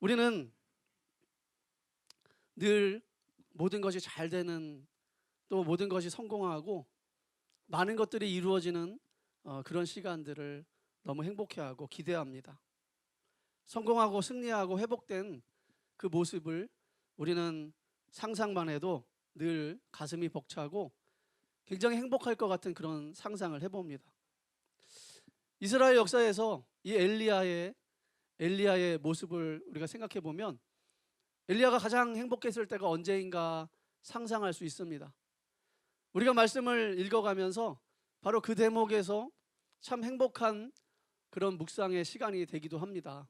우리는 늘 모든 것이 잘 되는, 또 모든 것이 성공하고 많은 것들이 이루어지는 그런 시간들을 너무 행복해하고 기대합니다. 성공하고 승리하고 회복된 그 모습을 우리는 상상만 해도 늘 가슴이 벅차고 굉장히 행복할 것 같은 그런 상상을 해봅니다. 이스라엘 역사에서 이 엘리야의 모습을 우리가 생각해 보면 엘리야가 가장 행복했을 때가 언제인가 상상할 수 있습니다. 우리가 말씀을 읽어가면서 바로 그 대목에서 참 행복한 그런 묵상의 시간이 되기도 합니다.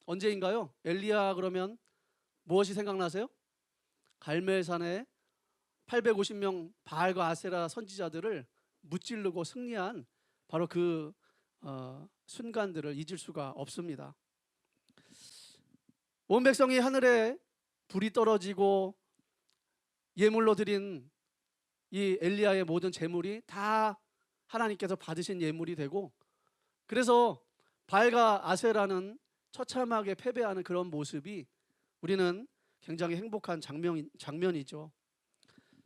언제인가요? 엘리야 그러면 무엇이 생각나세요? 갈멜산에 850명 바알과 아세라 선지자들을 무찌르고 승리한 바로 그 순간들을 잊을 수가 없습니다. 온 백성이 하늘에 불이 떨어지고 예물로 드린 이 엘리야의 모든 재물이 다 하나님께서 받으신 예물이 되고, 그래서 바알과 아세라는 처참하게 패배하는 그런 모습이 우리는 굉장히 행복한 장면이죠.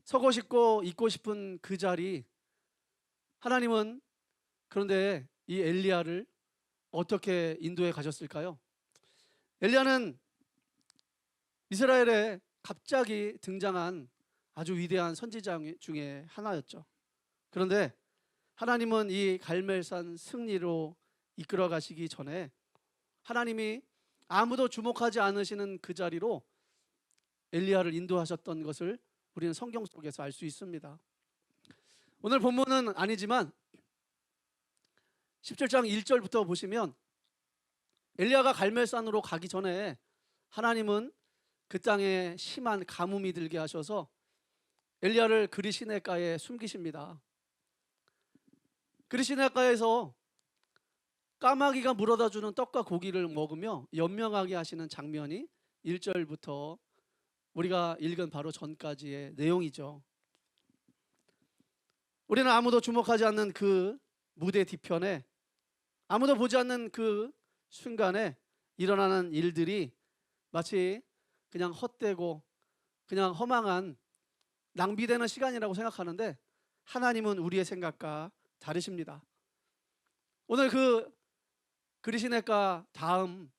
서고 싶고 있고 싶은 그 자리, 하나님은 그런데 이 엘리야를 어떻게 인도해 가셨을까요? 엘리야는 이스라엘에 갑자기 등장한 아주 위대한 선지자 중에 하나였죠. 그런데 하나님은 이 갈멜산 승리로 이끌어 가시기 전에 하나님이 아무도 주목하지 않으시는 그 자리로 엘리야를 인도하셨던 것을 우리는 성경 속에서 알 수 있습니다. 오늘 본문은 아니지만 17장 1절부터 보시면 엘리야가 갈멜산으로 가기 전에 하나님은 그 땅에 심한 가뭄이 들게 하셔서 엘리야를 그리시네가에 숨기십니다. 그리시네가에서 까마귀가 물어다 주는 떡과 고기를 먹으며 연명하게 하시는 장면이 1절부터 우리가 읽은 바로 전까지의 내용이죠. 우리는 아무도 주목하지 않는 그 무대 뒤편에, 아무도 보지 않는 그 순간에 일어나는 일들이 마치 그냥 헛되고 그냥 허망한 낭비되는 시간이라고 생각하는데, 하나님은 우리의 생각과 다르십니다. 오늘 그 그리시네가 다음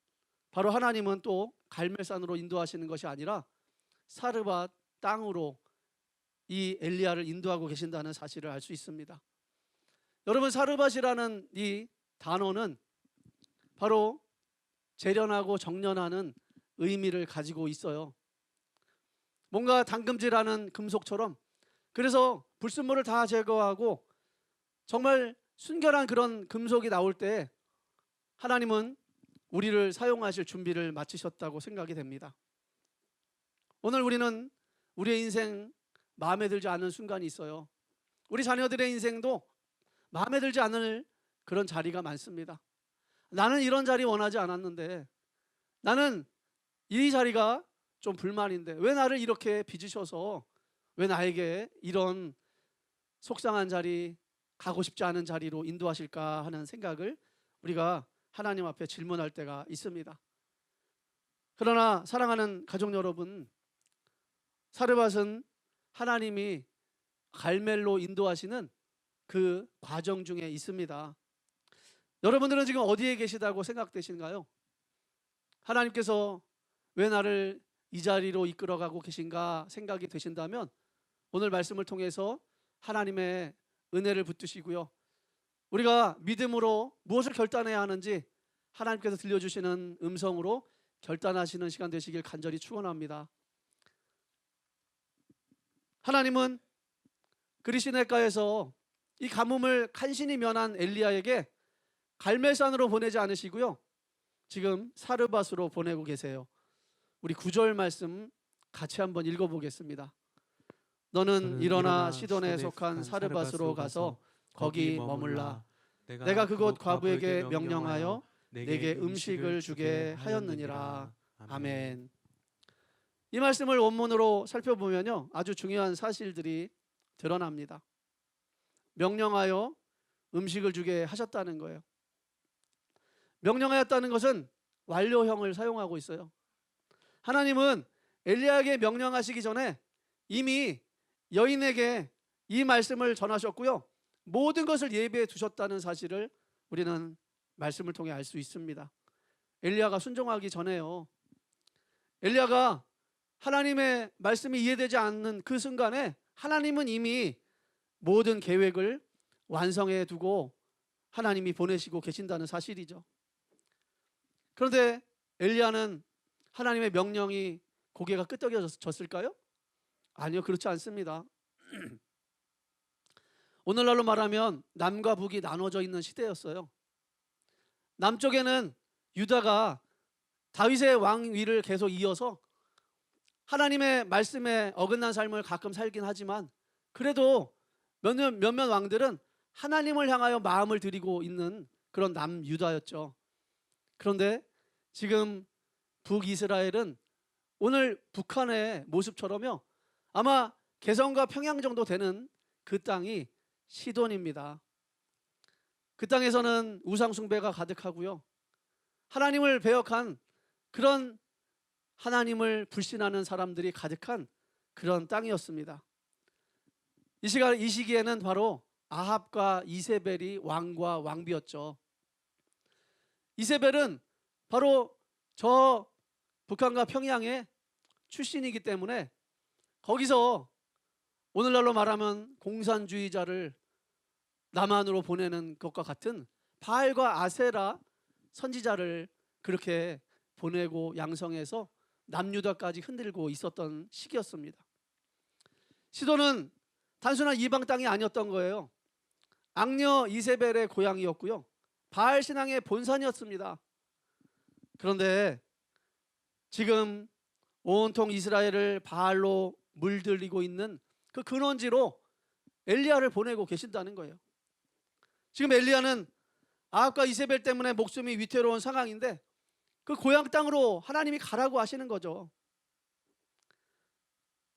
바로 하나님은 또 갈멜산으로 인도하시는 것이 아니라 사르밧 땅으로 이 엘리야를 인도하고 계신다는 사실을 알 수 있습니다. 여러분, 사르밧이라는 이 단어는 바로 재련하고 정련하는 의미를 가지고 있어요. 뭔가 당금질하는 금속처럼, 그래서 불순물을 다 제거하고 정말 순결한 그런 금속이 나올 때 하나님은 우리를 사용하실 준비를 마치셨다고 생각이 됩니다. 오늘 우리는 우리의 인생 마음에 들지 않은 순간이 있어요. 우리 자녀들의 인생도 마음에 들지 않을 그런 자리가 많습니다. 나는 이런 자리 원하지 않았는데, 나는 이 자리가 좀 불만인데 왜 나를 이렇게 빚으셔서 왜 나에게 이런 속상한 자리, 가고 싶지 않은 자리로 인도하실까 하는 생각을 우리가 하나님 앞에 질문할 때가 있습니다. 그러나 사랑하는 가족 여러분, 사르밧은 하나님이 갈멜로 인도하시는 그 과정 중에 있습니다. 여러분들은 지금 어디에 계시다고 생각되신가요? 하나님께서 왜 나를 이 자리로 이끌어가고 계신가 생각이 되신다면 오늘 말씀을 통해서 하나님의 은혜를 붙드시고요, 우리가 믿음으로 무엇을 결단해야 하는지 하나님께서 들려주시는 음성으로 결단하시는 시간 되시길 간절히 축원합니다. 하나님은 그리시네가에서 이 가뭄을 간신히 면한 엘리야에게 갈멜산으로 보내지 않으시고요, 지금 사르밧으로 보내고 계세요. 우리 9절 말씀 같이 한번 읽어보겠습니다. 너는 일어나 시돈에 속한 사르밧으로 가서 거기 머물라. 내가 그곳 과부에게 명령하여 내게 음식을 주게 하였느니라. 아멘. 이 말씀을 원문으로 살펴보면요, 아주 중요한 사실들이 드러납니다. 명령하여 음식을 주게 하셨다는 거예요. 명령하였다는 것은 완료형을 사용하고 있어요. 하나님은 엘리야에게 명령하시기 전에 이미 여인에게 이 말씀을 전하셨고요. 모든 것을 예비해 두셨다는 사실을 우리는 말씀을 통해 알 수 있습니다. 엘리야가 순종하기 전에요. 엘리야가 하나님의 말씀이 이해되지 않는 그 순간에 하나님은 이미 모든 계획을 완성해 두고 하나님이 보내시고 계신다는 사실이죠. 그런데 엘리야는 하나님의 명령이 고개가 끄덕여졌을까요? 아니요, 그렇지 않습니다. 오늘날로 말하면 남과 북이 나눠져 있는 시대였어요. 남쪽에는 유다가 다윗의 왕위를 계속 이어서 하나님의 말씀에 어긋난 삶을 가끔 살긴 하지만 그래도 몇몇 왕들은 하나님을 향하여 마음을 들이고 있는 그런 남유다였죠. 그런데 지금 북이스라엘은 오늘 북한의 모습처럼요, 아마 개성과 평양 정도 되는 그 땅이 시돈입니다. 그 땅에서는 우상 숭배가 가득하고요, 하나님을 배역한 그런 하나님을 불신하는 사람들이 가득한 그런 땅이었습니다. 이 시기에는 바로 아합과 이세벨이 왕과 왕비였죠. 이세벨은 바로 저 북한과 평양의 출신이기 때문에 거기서 오늘날로 말하면 공산주의자를 남한으로 보내는 것과 같은 바알과 아세라 선지자를 그렇게 보내고 양성해서 남유다까지 흔들고 있었던 시기였습니다. 시돈은 단순한 이방 땅이 아니었던 거예요. 악녀 이세벨의 고향이었고요, 바알 신앙의 본산이었습니다. 그런데 지금 온통 이스라엘을 바알로 물들이고 있는 그 근원지로 엘리야를 보내고 계신다는 거예요. 지금 엘리야는 아합과 이세벨 때문에 목숨이 위태로운 상황인데 그 고향 땅으로 하나님이 가라고 하시는 거죠.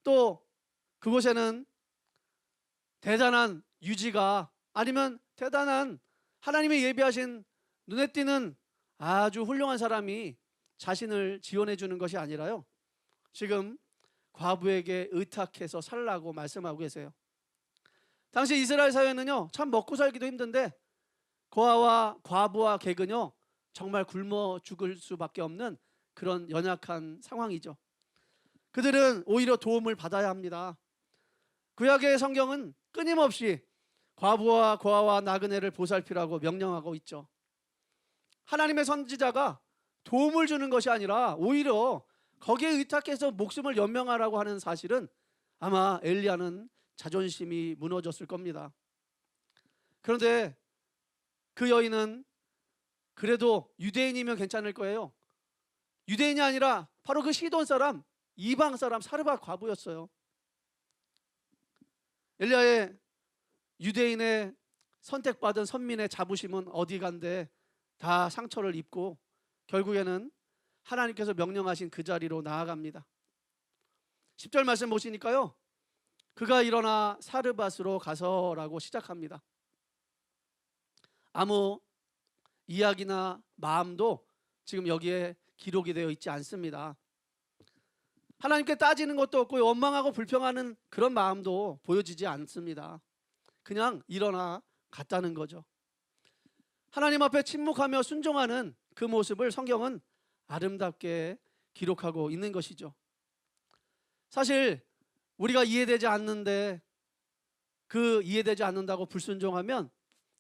또 그곳에는 대단한 유지가 아니면 대단한 하나님이 예비하신 눈에 띄는 아주 훌륭한 사람이 자신을 지원해 주는 것이 아니라요, 지금 과부에게 의탁해서 살라고 말씀하고 계세요. 당시 이스라엘 사회는요, 참 먹고 살기도 힘든데 고아와 과부와 객은요 정말 굶어 죽을 수밖에 없는 그런 연약한 상황이죠. 그들은 오히려 도움을 받아야 합니다. 구약의 성경은 끊임없이 과부와 고아와 나그네를 보살피라고 명령하고 있죠. 하나님의 선지자가 도움을 주는 것이 아니라 오히려 거기에 의탁해서 목숨을 연명하라고 하는 사실은 아마 엘리야는 자존심이 무너졌을 겁니다. 그런데 그 여인은 그래도 유대인이면 괜찮을 거예요. 유대인이 아니라 바로 그 시돈 사람, 이방 사람 사르밧 과부였어요. 엘리야의 유대인의 선택받은 선민의 자부심은 어디 간데 다 상처를 입고 결국에는 하나님께서 명령하신 그 자리로 나아갑니다. 10절 말씀 보시니까요, 그가 일어나 사르밧으로 가서라고 시작합니다. 아무 이야기나 마음도 지금 여기에 기록이 되어 있지 않습니다. 하나님께 따지는 것도 없고 원망하고 불평하는 그런 마음도 보여지지 않습니다. 그냥 일어나 갔다는 거죠. 하나님 앞에 침묵하며 순종하는 그 모습을 성경은 아름답게 기록하고 있는 것이죠. 사실 우리가 이해되지 않는데 그 이해되지 않는다고 불순종하면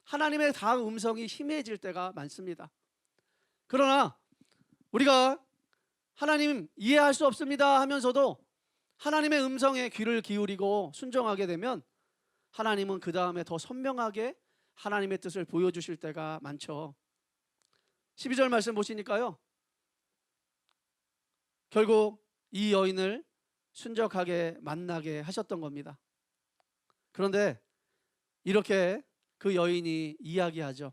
하나님의 다음 음성이 희미해질 때가 많습니다. 그러나 우리가 하나님 이해할 수 없습니다 하면서도 하나님의 음성에 귀를 기울이고 순종하게 되면 하나님은 그 다음에 더 선명하게 하나님의 뜻을 보여주실 때가 많죠. 12절 말씀 보시니까요, 결국 이 여인을 순적하게 만나게 하셨던 겁니다. 그런데 이렇게 그 여인이 이야기하죠.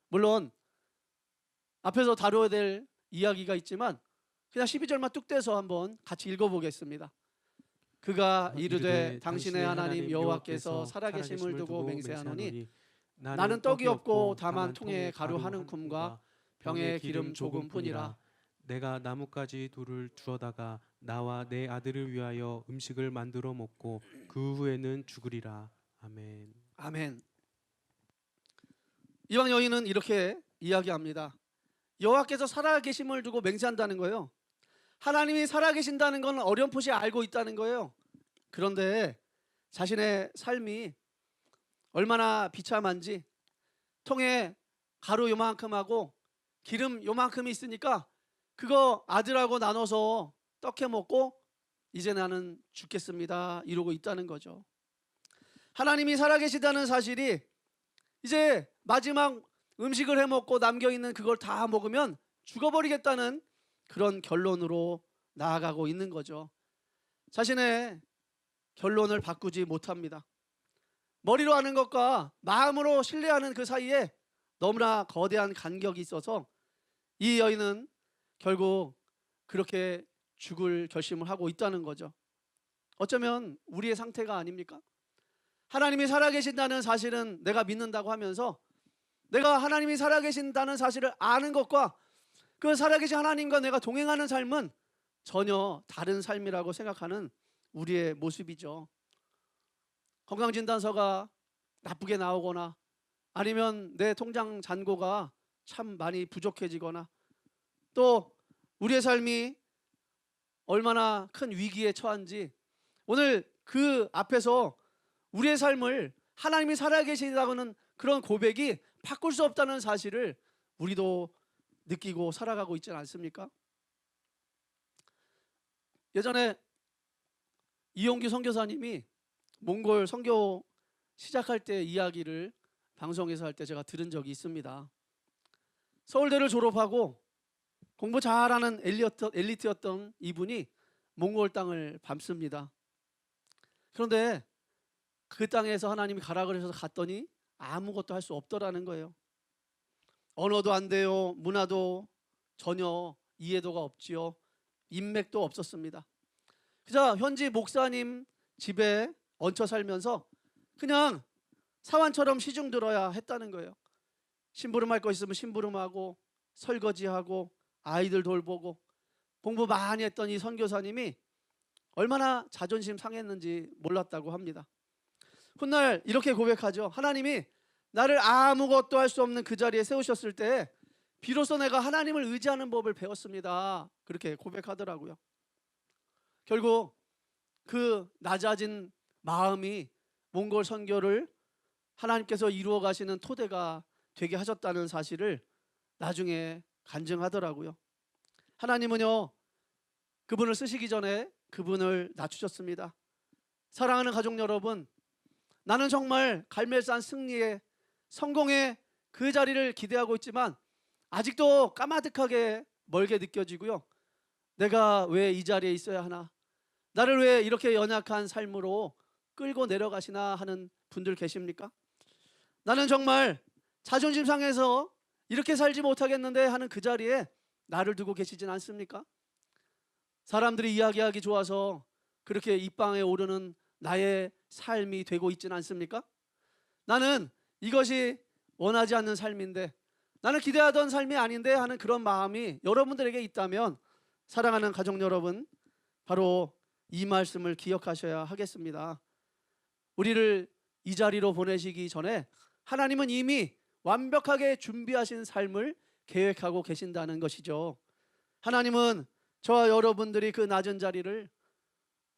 물론 앞에서 다뤄야 될 이야기가 있지만 그냥 12절만 뚝 떼서 한번 같이 읽어보겠습니다. 그가 이르되 당신의 하나님 여호와께서 살아계심을 두고 맹세하노니 나는 떡이 없고 다만 통에 가루 한 움큼과 병에 기름 조금뿐이라. 내가 나뭇가지 둘을 주어다가 나와 내 아들을 위하여 음식을 만들어 먹고 그 후에는 죽으리라. 아멘. 아멘. 이방 여인은 이렇게 이야기합니다. 여호와께서 살아계심을 두고 맹세한다는 거예요. 하나님이 살아계신다는 건 어렴풋이 알고 있다는 거예요. 그런데 자신의 삶이 얼마나 비참한지, 통에 가루 요만큼하고 기름 요만큼이 있으니까 그거 아들하고 나눠서 떡해 먹고 이제 나는 죽겠습니다 이러고 있다는 거죠. 하나님이 살아계시다는 사실이 이제 마지막 음식을 해 먹고 남겨있는 그걸 다 먹으면 죽어버리겠다는 그런 결론으로 나아가고 있는 거죠. 자신의 결론을 바꾸지 못합니다. 머리로 하는 것과 마음으로 신뢰하는 그 사이에 너무나 거대한 간격이 있어서 이 여인은 결국 그렇게 죽을 결심을 하고 있다는 거죠. 어쩌면 우리의 상태가 아닙니까? 하나님이 살아계신다는 사실은 내가 믿는다고 하면서 내가 하나님이 살아계신다는 사실을 아는 것과 그 살아계신 하나님과 내가 동행하는 삶은 전혀 다른 삶이라고 생각하는 우리의 모습이죠. 건강진단서가 나쁘게 나오거나 아니면 내 통장 잔고가 참 많이 부족해지거나 또 우리의 삶이 얼마나 큰 위기에 처한지 오늘 그 앞에서 우리의 삶을 하나님이 살아계시다고는 그런 고백이 바꿀 수 없다는 사실을 우리도 느끼고 살아가고 있지 않습니까? 예전에 이용규 선교사님이 몽골 선교 시작할 때 이야기를 방송에서 할 때 제가 들은 적이 있습니다. 서울대를 졸업하고 공부 잘하는 엘리트였던 이분이 몽골 땅을 밟습니다. 그런데 그 땅에서 하나님이 가라 그러셔서 갔더니 아무것도 할 수 없더라는 거예요. 언어도 안 돼요. 문화도 전혀 이해도가 없지요. 인맥도 없었습니다. 그저 현지 목사님 집에 얹혀 살면서 그냥 사환처럼 시중 들어야 했다는 거예요. 심부름할 거 있으면 심부름하고 설거지하고 아이들 돌보고 공부 많이 했던 이 선교사님이 얼마나 자존심 상했는지 몰랐다고 합니다. 훗날 이렇게 고백하죠. 하나님이 나를 아무것도 할 수 없는 그 자리에 세우셨을 때 비로소 내가 하나님을 의지하는 법을 배웠습니다. 그렇게 고백하더라고요. 결국 그 낮아진 마음이 몽골 선교를 하나님께서 이루어 가시는 토대가 되게 하셨다는 사실을 나중에 간증하더라고요. 하나님은요, 그분을 쓰시기 전에 그분을 낮추셨습니다. 사랑하는 가족 여러분, 나는 정말 갈멜산 승리의 성공의 그 자리를 기대하고 있지만 아직도 까마득하게 멀게 느껴지고요. 내가 왜 이 자리에 있어야 하나? 나를 왜 이렇게 연약한 삶으로 끌고 내려가시나 하는 분들 계십니까? 나는 정말 자존심 상해서 이렇게 살지 못하겠는데 하는 그 자리에 나를 두고 계시진 않습니까? 사람들이 이야기하기 좋아서 그렇게 입방에 오르는 나의 삶이 되고 있지는 않습니까? 나는 이것이 원하지 않는 삶인데, 나는 기대하던 삶이 아닌데 하는 그런 마음이 여러분들에게 있다면 사랑하는 가족 여러분, 바로 이 말씀을 기억하셔야 하겠습니다. 우리를 이 자리로 보내시기 전에 하나님은 이미 완벽하게 준비하신 삶을 계획하고 계신다는 것이죠. 하나님은 저와 여러분들이 그 낮은 자리를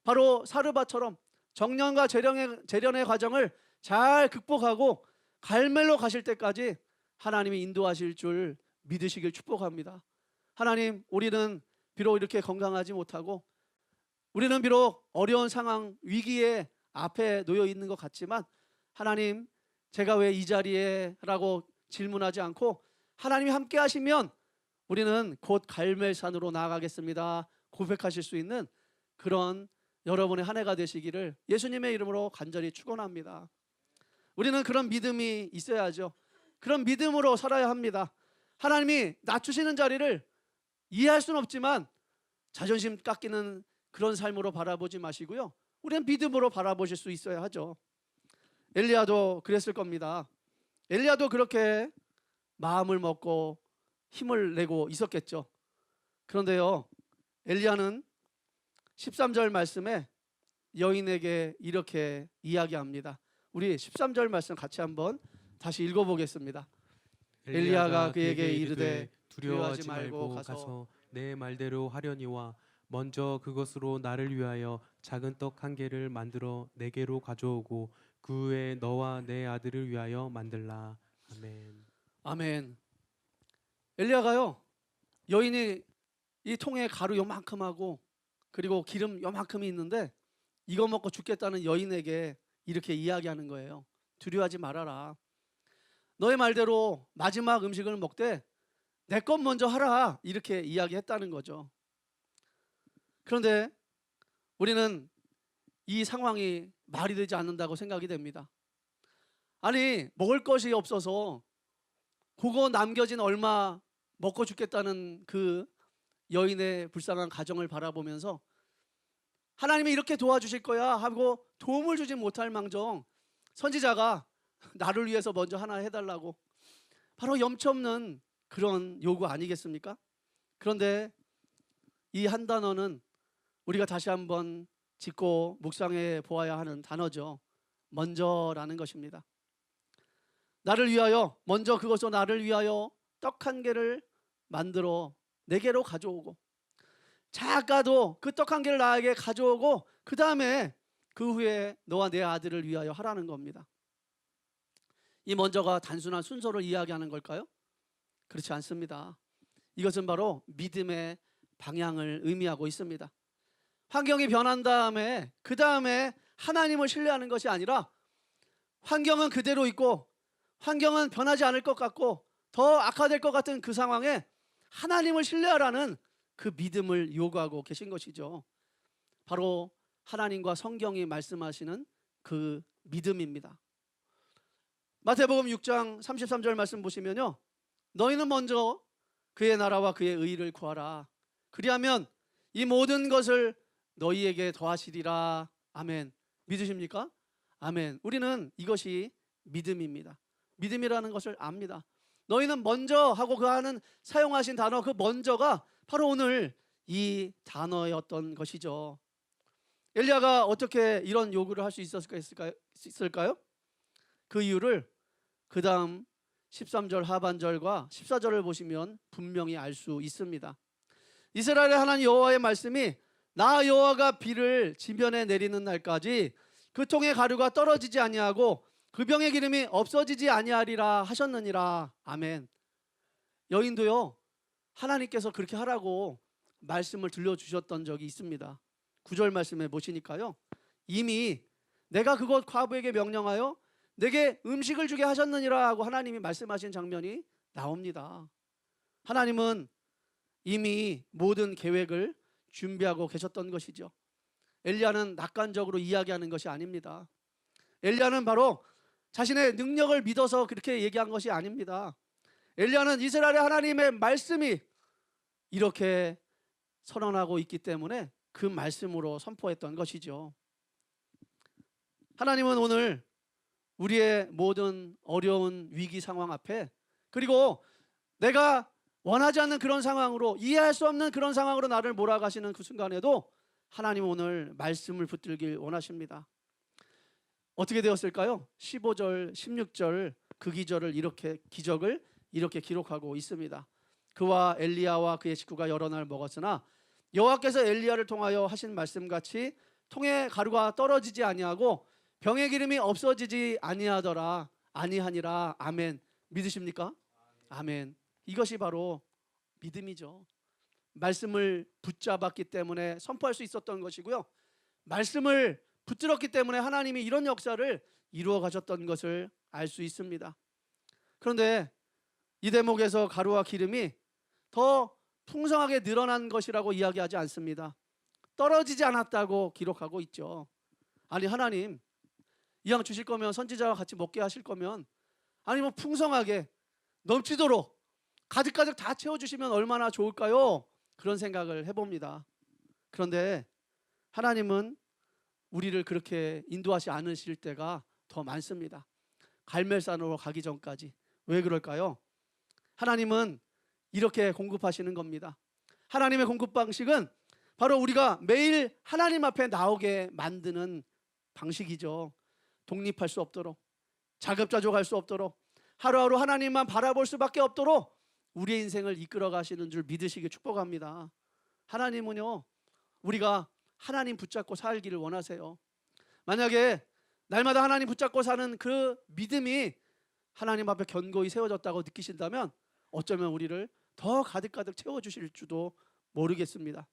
바로 사르밧처럼 정령과 재련의 과정을 잘 극복하고 갈멜로 가실 때까지 하나님이 인도하실 줄 믿으시길 축복합니다. 하나님, 우리는 비록 이렇게 건강하지 못하고 우리는 비록 어려운 상황, 위기에 앞에 놓여 있는 것 같지만 하나님, 제가 왜 이 자리에? 라고 질문하지 않고 하나님이 함께 하시면 우리는 곧 갈멜산으로 나아가겠습니다 고백하실 수 있는 그런 여러분의 한 해가 되시기를 예수님의 이름으로 간절히 축원합니다. 우리는 그런 믿음이 있어야죠. 그런 믿음으로 살아야 합니다. 하나님이 낮추시는 자리를 이해할 수는 없지만 자존심 깎이는 그런 삶으로 바라보지 마시고요. 우리는 믿음으로 바라보실 수 있어야 하죠. 엘리야도 그랬을 겁니다. 엘리야도 그렇게 마음을 먹고 힘을 내고 있었겠죠. 그런데요, 엘리야는 13절 말씀에 여인에게 이렇게 이야기합니다. 우리 13절 말씀 같이 한번 다시 읽어보겠습니다. 엘리야가 그에게 이르되 두려워하지 말고 가서 내 말대로 하려니와 먼저 그것으로 나를 위하여 작은 떡 한 개를 만들어 내게로 가져오고 그 후에 너와 내 아들을 위하여 만들라. 아멘. 아멘. 엘리야가요, 여인이 이 통에 가루 요만큼 하고 그리고 기름 요만큼이 있는데 이거 먹고 죽겠다는 여인에게 이렇게 이야기하는 거예요. 두려워하지 말아라. 너의 말대로 마지막 음식을 먹되 내 것 먼저 하라. 이렇게 이야기했다는 거죠. 그런데 우리는 이 상황이 말이 되지 않는다고 생각이 됩니다. 아니, 먹을 것이 없어서 그거 남겨진 얼마 먹고 죽겠다는 그 여인의 불쌍한 가정을 바라보면서 하나님이 이렇게 도와주실 거야 하고 도움을 주지 못할 망정 선지자가 나를 위해서 먼저 하나 해달라고, 바로 염치 없는 그런 요구 아니겠습니까? 그런데 이 한 단어는 우리가 다시 한번 짚고 묵상해 보아야 하는 단어죠. 먼저라는 것입니다. 나를 위하여, 먼저 그것으로 나를 위하여 떡 한 개를 만들어 내게로 가져오고, 작아도 그 떡 한 개를 나에게 가져오고 그 다음에 그 후에 너와 내 아들을 위하여 하라는 겁니다. 이 먼저가 단순한 순서를 이야기하는 걸까요? 그렇지 않습니다. 이것은 바로 믿음의 방향을 의미하고 있습니다. 환경이 변한 다음에 그 다음에 하나님을 신뢰하는 것이 아니라 환경은 그대로 있고 환경은 변하지 않을 것 같고 더 악화될 것 같은 그 상황에 하나님을 신뢰하라는 그 믿음을 요구하고 계신 것이죠. 바로 하나님과 성경이 말씀하시는 그 믿음입니다. 마태복음 6장 33절 말씀 보시면요, 너희는 먼저 그의 나라와 그의 의를 구하라. 그리하면 이 모든 것을 너희에게 더하시리라. 아멘. 믿으십니까? 아멘. 우리는 이것이 믿음입니다. 믿음이라는 것을 압니다. 너희는 먼저 하고 그 안은 사용하신 단어, 그 먼저가 바로 오늘 이 단어였던 것이죠. 엘리야가 어떻게 이런 요구를 할 수 있을까요? 그 이유를 그 다음 13절 하반절과 14절을 보시면 분명히 알 수 있습니다. 이스라엘의 하나님 여호와의 말씀이 나 여호와가 비를 지면에 내리는 날까지 그 통의 가루가 떨어지지 아니하고 그 병의 기름이 없어지지 아니하리라 하셨느니라. 아멘. 여인도요, 하나님께서 그렇게 하라고 말씀을 들려주셨던 적이 있습니다. 9절 말씀에 보시니까요, 이미 내가 그곳 과부에게 명령하여 내게 음식을 주게 하셨느니라 하고 하나님이 말씀하신 장면이 나옵니다. 하나님은 이미 모든 계획을 준비하고 계셨던 것이죠. 엘리야는 낙관적으로 이야기하는 것이 아닙니다. 엘리야는 바로 자신의 능력을 믿어서 그렇게 얘기한 것이 아닙니다. 엘리야는 이스라엘의 하나님의 말씀이 이렇게 선언하고 있기 때문에 그 말씀으로 선포했던 것이죠. 하나님은 오늘 우리의 모든 어려운 위기 상황 앞에, 그리고 내가 원하지 않는 그런 상황으로, 이해할 수 없는 그런 상황으로 나를 몰아가시는 그 순간에도 하나님 오늘 말씀을 붙들길 원하십니다. 어떻게 되었을까요? 15절 16절 그 기적을 이렇게 기록하고 있습니다. 그와 엘리야와 그의 식구가 여러 날 먹었으나 여호와께서 엘리야를 통하여 하신 말씀같이 통에 가루가 떨어지지 아니하고 병의 기름이 없어지지 아니하니라. 아멘. 믿으십니까? 아멘. 이것이 바로 믿음이죠. 말씀을 붙잡았기 때문에 선포할 수 있었던 것이고요, 말씀을 붙들었기 때문에 하나님이 이런 역사를 이루어 가셨던 것을 알 수 있습니다. 그런데 이 대목에서 가루와 기름이 더 풍성하게 늘어난 것이라고 이야기하지 않습니다. 떨어지지 않았다고 기록하고 있죠. 아니, 하나님 이왕 주실 거면, 선지자와 같이 먹게 하실 거면 아니 풍성하게 넘치도록 가득가득 다 채워주시면 얼마나 좋을까요? 그런 생각을 해봅니다. 그런데 하나님은 우리를 그렇게 인도하지 않으실 때가 더 많습니다. 갈멜산으로 가기 전까지. 왜 그럴까요? 하나님은 이렇게 공급하시는 겁니다. 하나님의 공급 방식은 바로 우리가 매일 하나님 앞에 나오게 만드는 방식이죠. 독립할 수 없도록, 자급자족할 수 없도록, 하루하루 하나님만 바라볼 수밖에 없도록 우리의 인생을 이끌어 가시는 줄 믿으시길 축복합니다. 하나님은요, 우리가 하나님 붙잡고 살기를 원하세요. 만약에 날마다 하나님 붙잡고 사는 그 믿음이 하나님 앞에 견고히 세워졌다고 느끼신다면 어쩌면 우리를 더 가득가득 채워주실 줄도 모르겠습니다.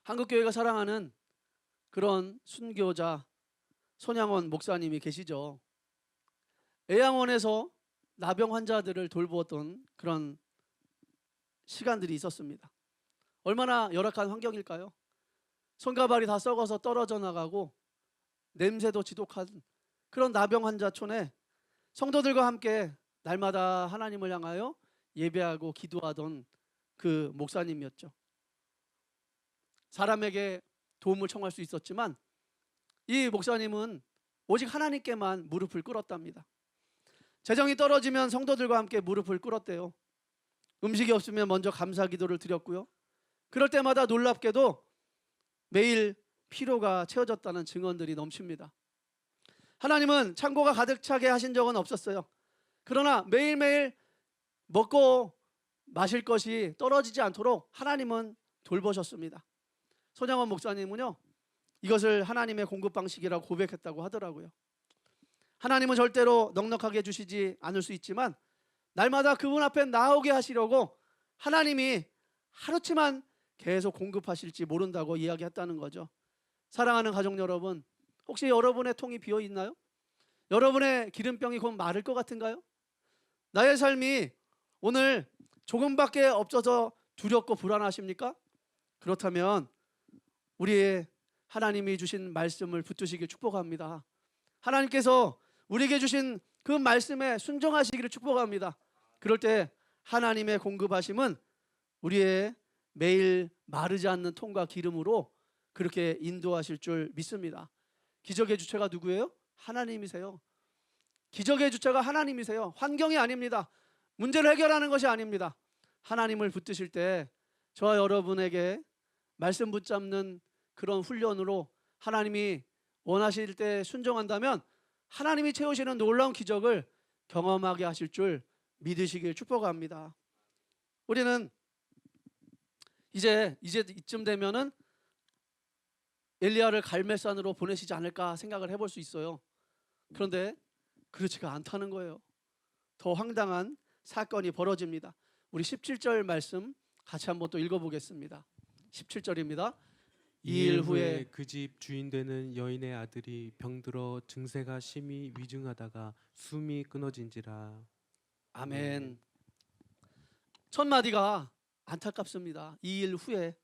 한국교회가 사랑하는 그런 순교자 손양원 목사님이 계시죠. 애양원에서 나병 환자들을 돌보았던 그런 시간들이 있었습니다. 얼마나 열악한 환경일까요? 손과 발이 다 썩어서 떨어져 나가고 냄새도 지독한 그런 나병 환자촌에 성도들과 함께 날마다 하나님을 향하여 예배하고 기도하던 그 목사님이었죠. 사람에게 도움을 청할 수 있었지만 이 목사님은 오직 하나님께만 무릎을 꿇었답니다. 재정이 떨어지면 성도들과 함께 무릎을 꿇었대요. 음식이 없으면 먼저 감사 기도를 드렸고요. 그럴 때마다 놀랍게도 매일 피로가 채워졌다는 증언들이 넘칩니다. 하나님은 창고가 가득 차게 하신 적은 없었어요. 그러나 매일매일 먹고 마실 것이 떨어지지 않도록 하나님은 돌보셨습니다. 손양원 목사님은요, 이것을 하나님의 공급 방식이라고 고백했다고 하더라고요. 하나님은 절대로 넉넉하게 주시지 않을 수 있지만 날마다 그분 앞에 나오게 하시려고 하나님이 하루치만 계속 공급하실지 모른다고 이야기했다는 거죠. 사랑하는 가족 여러분, 혹시 여러분의 통이 비어 있나요? 여러분의 기름병이 곧 마를 것 같은가요? 나의 삶이 오늘 조금밖에 없어서 두렵고 불안하십니까? 그렇다면 우리의 하나님이 주신 말씀을 붙드시길 축복합니다. 하나님께서 우리에게 주신 그 말씀에 순종하시기를 축복합니다. 그럴 때 하나님의 공급하심은 우리의 매일 마르지 않는 통과 기름으로 그렇게 인도하실 줄 믿습니다. 기적의 주체가 누구예요? 하나님이세요. 기적의 주체가 하나님이세요. 환경이 아닙니다. 문제를 해결하는 것이 아닙니다. 하나님을 붙드실 때 저와 여러분에게 말씀 붙잡는 그런 훈련으로 하나님이 원하실 때 순종한다면 하나님이 채우시는 놀라운 기적을 경험하게 하실 줄 믿으시길 축복합니다. 우리는 이제 이쯤 되면은 엘리야를 갈멜산으로 보내시지 않을까 생각을 해볼 수 있어요. 그런데 그렇지가 않다는 거예요. 더 황당한 사건이 벌어집니다. 우리 17절 말씀 같이 한번 또 읽어보겠습니다. 17절입니다. 2일 후에 그 집 주인 되는 여인의 아들이 병들어 증세가 심히 위중하다가 숨이 끊어진지라. 아멘. 첫 마디가 안타깝습니다. 2일 후에,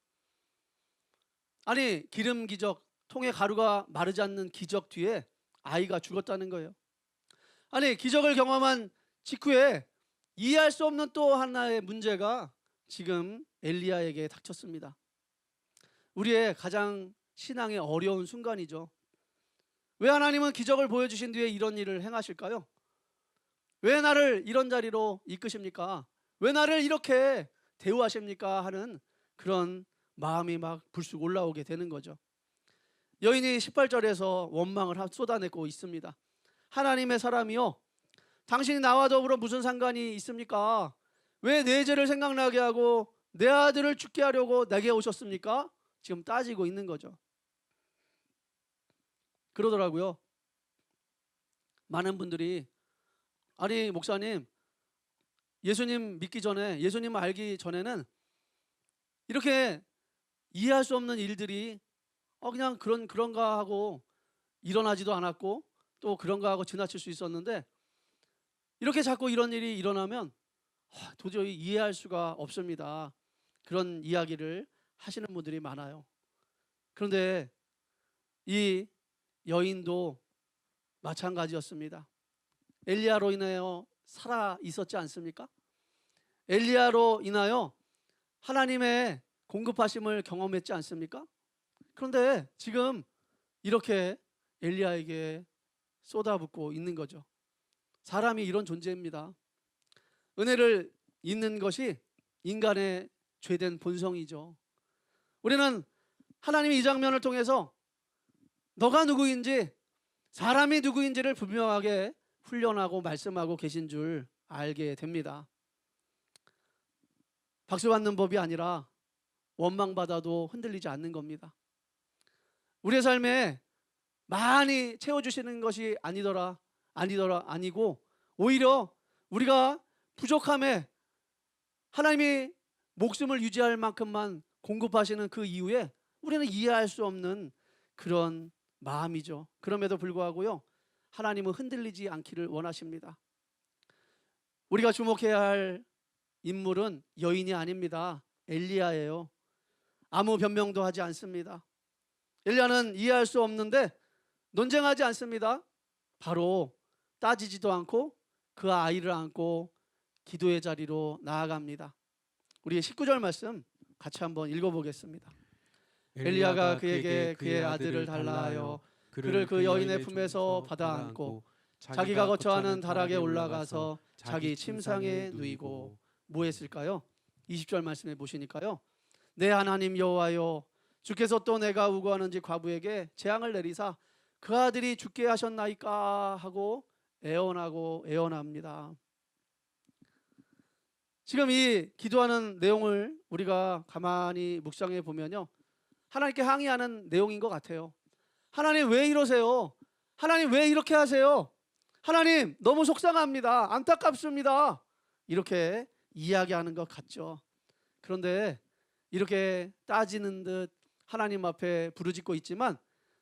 아니 기름 기적, 통에 가루가 마르지 않는 기적 뒤에 아이가 죽었다는 거예요. 아니 기적을 경험한 직후에 이해할 수 없는 또 하나의 문제가 지금 엘리야에게 닥쳤습니다. 우리의 가장 신앙의 어려운 순간이죠. 왜 하나님은 기적을 보여주신 뒤에 이런 일을 행하실까요? 왜 나를 이런 자리로 이끄십니까? 왜 나를 이렇게 대우하십니까? 하는 그런 마음이 막 불쑥 올라오게 되는 거죠. 여인이 18절에서 원망을 쏟아내고 있습니다. 하나님의 사람이요, 당신이 나와 더불어 무슨 상관이 있습니까? 왜 내 죄를 생각나게 하고 내 아들을 죽게 하려고 내게 오셨습니까? 지금 따지고 있는 거죠. 그러더라고요. 많은 분들이, 아니 목사님, 예수님 믿기 전에, 예수님을 알기 전에는 이렇게 이해할 수 없는 일들이 그냥 그런가 하고 일어나지도 않았고 또 그런가 하고 지나칠 수 있었는데, 이렇게 자꾸 이런 일이 일어나면 도저히 이해할 수가 없습니다. 그런 이야기를 하시는 분들이 많아요. 그런데 이 여인도 마찬가지였습니다. 엘리야로 인하여 살아 있었지 않습니까? 엘리야로 인하여 하나님의 공급하심을 경험했지 않습니까? 그런데 지금 이렇게 엘리야에게 쏟아붓고 있는 거죠. 사람이 이런 존재입니다. 은혜를 잊는 것이 인간의 죄된 본성이죠. 우리는 하나님이 이 장면을 통해서 너가 누구인지, 사람이 누구인지를 분명하게 훈련하고 말씀하고 계신 줄 알게 됩니다. 박수 받는 법이 아니라 원망받아도 흔들리지 않는 겁니다. 우리의 삶에 많이 채워주시는 것이 아니고 오히려 우리가 부족함에 하나님이 목숨을 유지할 만큼만 공급하시는 그 이후에 우리는 이해할 수 없는 그런 마음이죠. 그럼에도 불구하고요, 하나님은 흔들리지 않기를 원하십니다. 우리가 주목해야 할 인물은 여인이 아닙니다. 엘리야예요. 아무 변명도 하지 않습니다. 엘리야는 이해할 수 없는데 논쟁하지 않습니다. 바로 따지지도 않고 그 아이를 안고 기도의 자리로 나아갑니다. 우리 19절 말씀 같이 한번 읽어보겠습니다. 엘리야가 그에게 그의 아들을 달라 하여 그를 그 여인의 품에서 받아 안고 자기가 거처하는 다락에 올라가서 자기 침상에 누이고 뭐 했을까요? 20절 말씀에 보시니까요, 내 하나님 여호와여, 주께서 또 내가 우고하는지 과부에게 재앙을 내리사 그 아들이 죽게 하셨나이까 하고 애원합니다. 지금 이 기도하는 내용을 우리가 가만히 묵상해 보면요, 하나님께 항의하는 내용인 것 같아요. 하나님 왜 이러세요? 하나님 왜 이렇게 하세요? 하나님 너무 속상합니다. 안타깝습니다. 이렇게 이야기하는 것 같죠. 그런데 이렇게 따지는 듯 하나님 앞에 부르짖고 있지만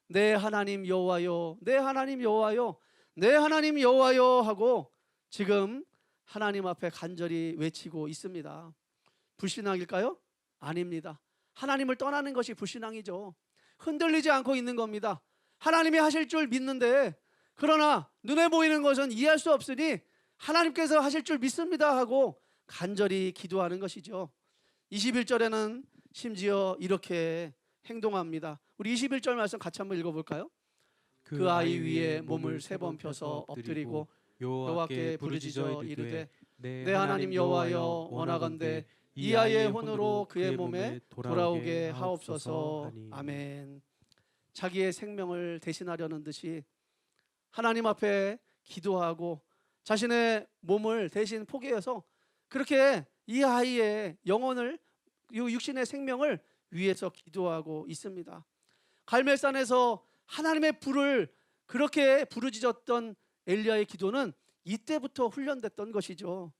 내 하나님 여호와여, 내 하나님 여호와여, 내 하나님 여호와여 하고 지금 하나님 앞에 간절히 외치고 있습니다. 불신앙일까요? 아닙니다. 하나님을 떠나는 것이 불신앙이죠. 흔들리지 않고 있는 겁니다. 하나님이 하실 줄 믿는데, 그러나 눈에 보이는 것은 이해할 수 없으니 하나님께서 하실 줄 믿습니다 하고 간절히 기도하는 것이죠. 21절에는 심지어 이렇게 행동합니다. 우리 21절 말씀 같이 한번 읽어볼까요? 그 아이 위에 몸을 3번 펴서 엎드리고 여호와께 부르짖어 이르되 내 하나님 여호와여, 원하건대 이 아이의 혼으로 그의 몸에 돌아오게 하옵소서. 아멘. 자기의 생명을 대신하려는 듯이 하나님 앞에 기도하고 자신의 몸을 대신 포기해서 그렇게 이 아이의 영혼을, 이 육신의 생명을 위해서 기도하고 있습니다. 갈멜산에서 하나님의 불을 그렇게 부르짖었던 엘리야의 기도는 이때부터 훈련됐던 것이죠.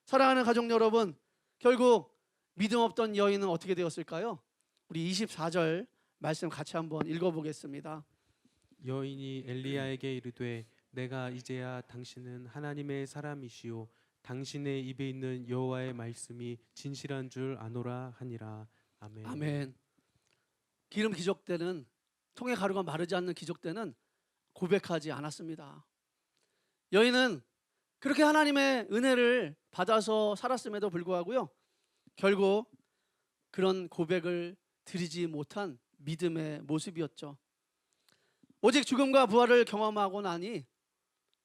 사랑하는 가족 여러분, 결국 믿음 없던 여인은 어떻게 되었을까요? 우리 24절 말씀 같이 한번 읽어보겠습니다. 여인이 엘리야에게 이르되 내가 이제야 당신은 하나님의 사람이시오 당신의 입에 있는 여호와의 말씀이 진실한 줄 아노라 하니라. 아멘. 아멘. 기름 기적 때는, 통에 가루가 마르지 않는 기적 때는 고백하지 않았습니다. 여인은 그렇게 하나님의 은혜를 받아서 살았음에도 불구하고요, 결국 그런 고백을 드리지 못한 믿음의 모습이었죠. 오직 죽음과 부활을 경험하고 나니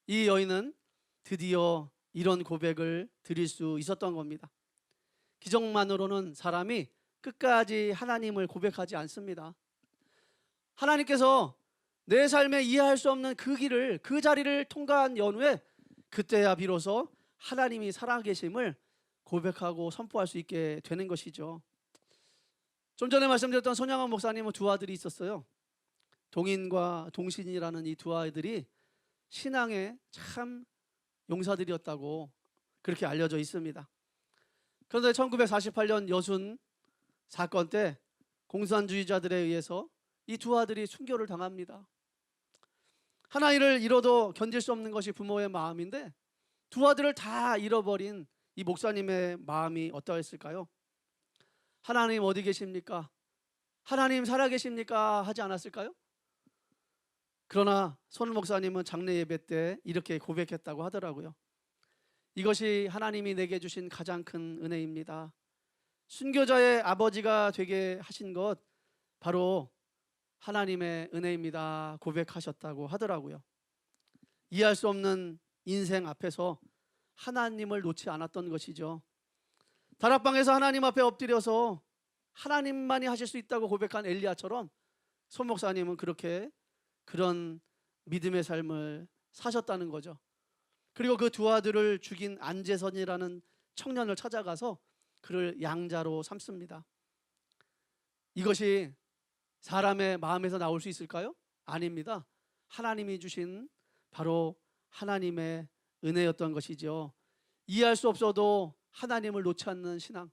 이 여인은 드디어 이런 고백을 드릴 수 있었던 겁니다. 기적만으로는 사람이 끝까지 하나님을 고백하지 않습니다. 하나님께서 내 삶에 이해할 수 없는 그 길을, 그 자리를 통과한 연후에 그때야 비로소 하나님이 살아계심을 고백하고 선포할 수 있게 되는 것이죠. 좀 전에 말씀드렸던 손양원 목사님은 두 아들이 있었어요. 동인과 동신이라는 이 두 아이들이 신앙의 참 용사들이었다고 그렇게 알려져 있습니다. 그런데 1948년 여순 사건 때 공산주의자들에 의해서 이 두 아들이 순교를 당합니다. 하나를 잃어도 견딜 수 없는 것이 부모의 마음인데 두 아들을 다 잃어버린 이 목사님의 마음이 어떠했을까요? 하나님 어디 계십니까? 하나님 살아계십니까? 하지 않았을까요? 그러나 손 목사님은 장례 예배 때 이렇게 고백했다고 하더라고요. 이것이 하나님이 내게 주신 가장 큰 은혜입니다. 순교자의 아버지가 되게 하신 것 바로 하나님의 은혜입니다 고백하셨다고 하더라고요. 이해할 수 없는 인생 앞에서 하나님을 놓지 않았던 것이죠. 다락방에서 하나님 앞에 엎드려서 하나님만이 하실 수 있다고 고백한 엘리야처럼 손 목사님은 그런 믿음의 삶을 사셨다는 거죠. 그리고 그 두 아들을 죽인 안재선이라는 청년을 찾아가서 그를 양자로 삼습니다. 이것이 사람의 마음에서 나올 수 있을까요? 아닙니다. 하나님이 주신 바로 하나님의 은혜였던 것이죠. 이해할 수 없어도 하나님을 놓지 않는 신앙.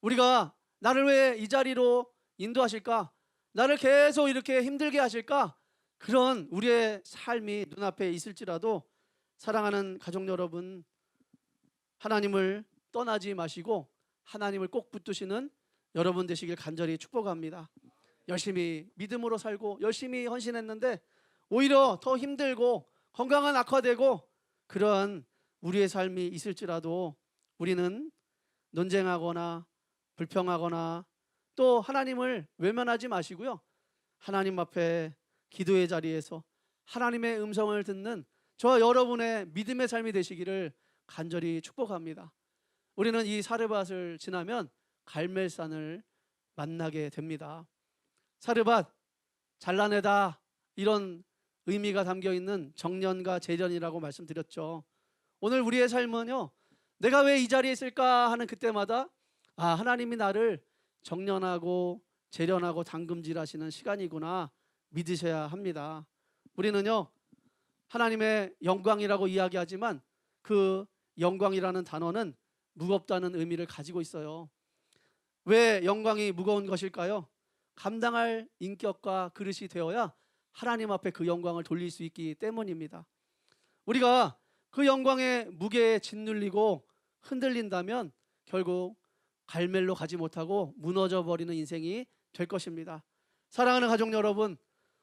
우리가 나를 왜 이 자리로 인도하실까? 나를 계속 이렇게 힘들게 하실까? 그런 우리의 삶이 눈앞에 있을지라도 사랑하는 가족 여러분, 하나님을 떠나지 마시고 하나님을 꼭 붙드시는 여러분 되시길 간절히 축복합니다. 열심히 믿음으로 살고 열심히 헌신했는데 오히려 더 힘들고 건강은 악화되고 그런 우리의 삶이 있을지라도 우리는 논쟁하거나 불평하거나 또 하나님을 외면하지 마시고요. 하나님 앞에 기도의 자리에서 하나님의 음성을 듣는 저와 여러분의 믿음의 삶이 되시기를 간절히 축복합니다. 우리는 이 사르밧을 지나면 갈멜산을 만나게 됩니다. 사르밧, 잘라내다, 이런 의미가 담겨있는 정년과 재련이라고 말씀드렸죠. 오늘 우리의 삶은요, 내가 왜 이 자리에 있을까 하는 그때마다 하나님이 나를 정년하고 재련하고 담금질하시는 시간이구나 믿으셔야 합니다. 우리는요, 하나님의 영광이라고 이야기하지만 그 영광이라는 단어는 무겁다는 의미를 가지고 있어요. 왜 영광이 무거운 것일까요? 감당할 인격과 그릇이 되어야 하나님 앞에 그 영광을 돌릴 수 있기 때문입니다. 우리가 그 영광의 무게에 짓눌리고 흔들린다면 결국 갈멜로 가지 못하고 무너져 버리는 인생이 될 것입니다. 사랑하는 가족 여러분,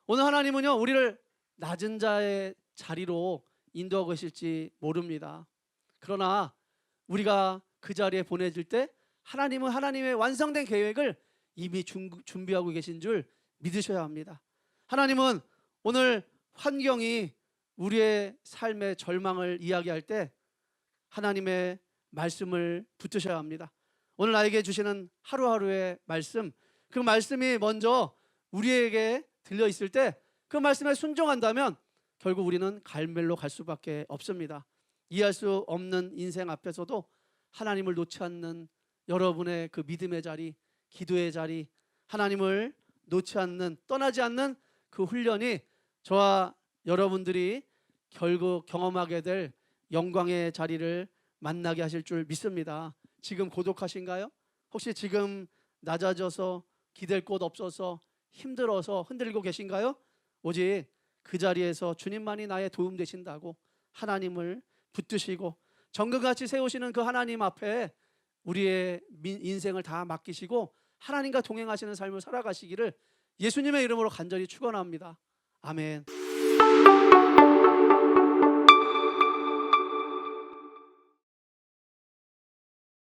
오늘 하나님은요, 우리를 낮은 자의 자리로 인도하고 계실지 모릅니다. 그러나 우리가 그 자리에 보내질 때 하나님은 하나님의 완성된 계획을 이미 준비하고 계신 줄 믿으셔야 합니다. 하나님은 오늘 환경이 우리의 삶의 절망을 이야기할 때 하나님의 말씀을 붙드셔야 합니다. 오늘 나에게 주시는 하루하루의 말씀, 그 말씀이 먼저 우리에게 들려 있을 때 그 말씀에 순종한다면 결국 우리는 갈멜로 갈 수밖에 없습니다. 이해할 수 없는 인생 앞에서도 하나님을 놓지 않는 여러분의 그 믿음의 자리, 기도의 자리, 하나님을 놓지 않는, 떠나지 않는 그 훈련이 저와 여러분들이 결국 경험하게 될 영광의 자리를 만나게 하실 줄 믿습니다. 지금 고독하신가요? 혹시 지금 낮아져서 기댈 곳 없어서 힘들어서 흔들리고 계신가요? 오직 그 자리에서 주님만이 나의 도움 되신다고 하나님을 붙드시고 정금같이 세우시는 그 하나님 앞에 우리의 인생을 다 맡기시고 하나님과 동행하시는 삶을 살아가시기를 예수님의 이름으로 간절히 축원합니다. 아멘.